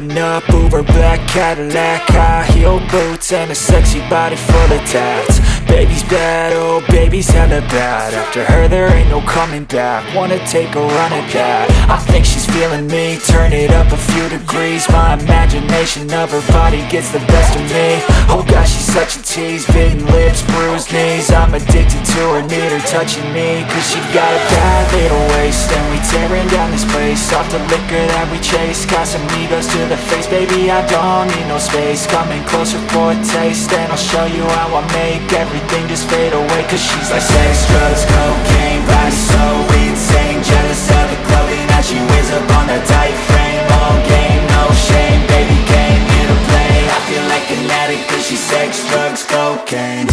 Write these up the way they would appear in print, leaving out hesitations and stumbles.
Driving up Uber black Cadillac, high heel boots and a sexy body full of tats. Baby's bad, oh baby's hella bad. After her there ain't no coming back. Wanna take a run at that. I think she's feeling me, turn it up a few degrees. My imagination of her body gets the best of me. Oh gosh, she's such a tease, bitten lips, bruised knees. I'm addicted to her, need her touching me. Cause she got a bad little waist, and we tearing down this place. Off the liquor that we chase, got some egos to the face. Baby, I don't need no space. Coming closer for a taste, and I'll show you how I make everything just fade away. Cause she's like sex, drugs, cocaine, body so insane. Jealous of the clothing that she wears up on that tight frame. All game, no shame, baby came here to play. I feel like an addict cause she's sex, drugs, cocaine.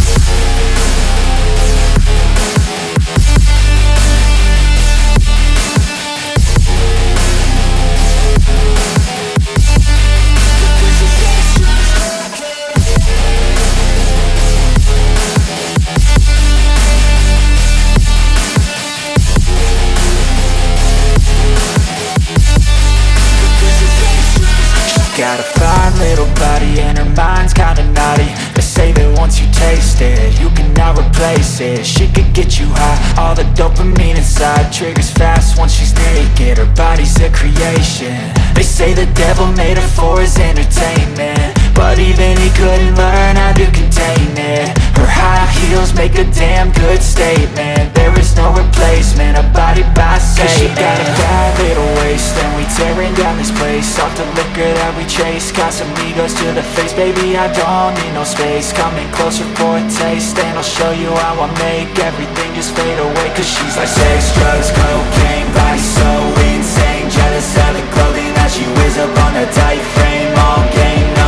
Got a fine little body and her mind's kinda naughty. They say that once you taste it, you cannot replace it. She could get you high, all the dopamine inside triggers fast once she's naked. Her body's a creation. They say the devil made her for his entertainment, but even he couldn't learn how to contain it. Her high heels make a damn good statement. There is no replacement, a body by Satan. Cause she got a bad little waist, and we tearing down this place. Off the liquor that we chase, got some egos to the face. Baby, I don't need no space. Coming closer for a taste, and I'll show you how I make everything just fade away. Cause she's like sex,